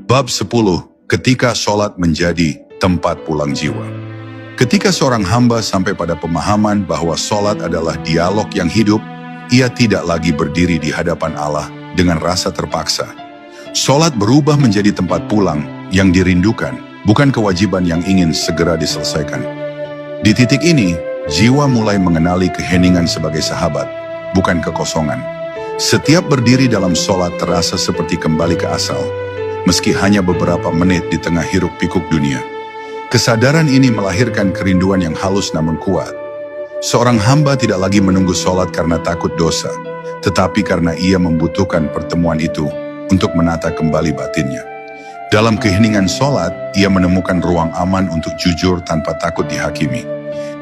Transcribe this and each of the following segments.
Bab 10. Ketika sholat menjadi tempat pulang jiwa. Ketika seorang hamba sampai pada pemahaman bahwa sholat adalah dialog yang hidup, ia tidak lagi berdiri di hadapan Allah dengan rasa terpaksa. Sholat berubah menjadi tempat pulang yang dirindukan, bukan kewajiban yang ingin segera diselesaikan. Di titik ini, jiwa mulai mengenali keheningan sebagai sahabat, bukan kekosongan. Setiap berdiri dalam sholat terasa seperti kembali ke asal, meski hanya beberapa menit di tengah hiruk-pikuk dunia. Kesadaran ini melahirkan kerinduan yang halus namun kuat. Seorang hamba tidak lagi menunggu sholat karena takut dosa, tetapi karena ia membutuhkan pertemuan itu untuk menata kembali batinnya. Dalam keheningan sholat, ia menemukan ruang aman untuk jujur tanpa takut dihakimi.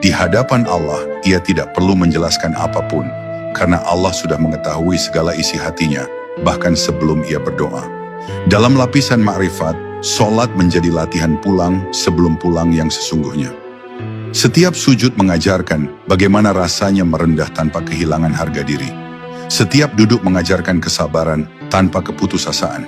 Di hadapan Allah, ia tidak perlu menjelaskan apapun, karena Allah sudah mengetahui segala isi hatinya, bahkan sebelum ia berdoa. Dalam lapisan makrifat, sholat menjadi latihan pulang sebelum pulang yang sesungguhnya. Setiap sujud mengajarkan bagaimana rasanya merendah tanpa kehilangan harga diri. Setiap duduk mengajarkan kesabaran tanpa keputusasaan.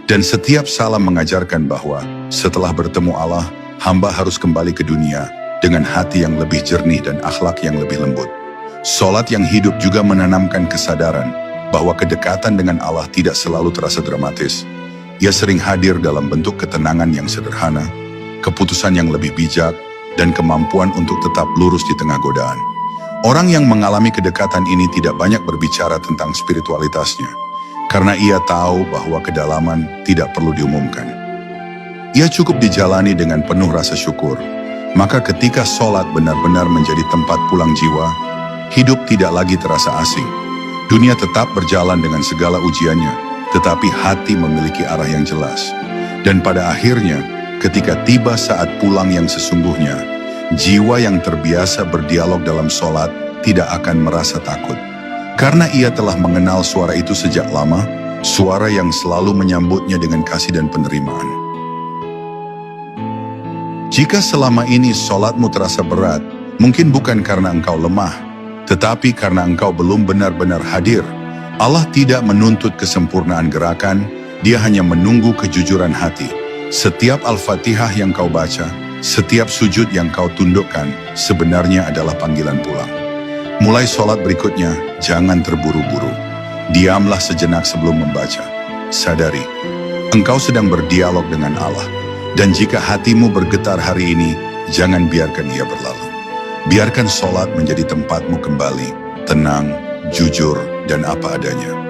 Dan setiap salam mengajarkan bahwa setelah bertemu Allah, hamba harus kembali ke dunia dengan hati yang lebih jernih dan akhlak yang lebih lembut. Sholat yang hidup juga menanamkan kesadaran bahwa kedekatan dengan Allah tidak selalu terasa dramatis. Ia sering hadir dalam bentuk ketenangan yang sederhana, keputusan yang lebih bijak, dan kemampuan untuk tetap lurus di tengah godaan. Orang yang mengalami kedekatan ini tidak banyak berbicara tentang spiritualitasnya, karena ia tahu bahwa kedalaman tidak perlu diumumkan. Ia cukup dijalani dengan penuh rasa syukur. Maka ketika sholat benar-benar menjadi tempat pulang jiwa, hidup tidak lagi terasa asing. Dunia tetap berjalan dengan segala ujiannya, tetapi hati memiliki arah yang jelas. Dan pada akhirnya, ketika tiba saat pulang yang sesungguhnya, jiwa yang terbiasa berdialog dalam sholat tidak akan merasa takut. Karena ia telah mengenal suara itu sejak lama, suara yang selalu menyambutnya dengan kasih dan penerimaan. Jika selama ini sholatmu terasa berat, mungkin bukan karena engkau lemah, tetapi karena engkau belum benar-benar hadir. Allah tidak menuntut kesempurnaan gerakan, Dia hanya menunggu kejujuran hati. Setiap Al-Fatihah yang kau baca, setiap sujud yang kau tundukkan, sebenarnya adalah panggilan pulang. Mulai sholat berikutnya, jangan terburu-buru. Diamlah sejenak sebelum membaca. Sadari, engkau sedang berdialog dengan Allah. Dan jika hatimu bergetar hari ini, jangan biarkan ia berlalu. Biarkan sholat menjadi tempatmu kembali, tenang, jujur, dan apa adanya.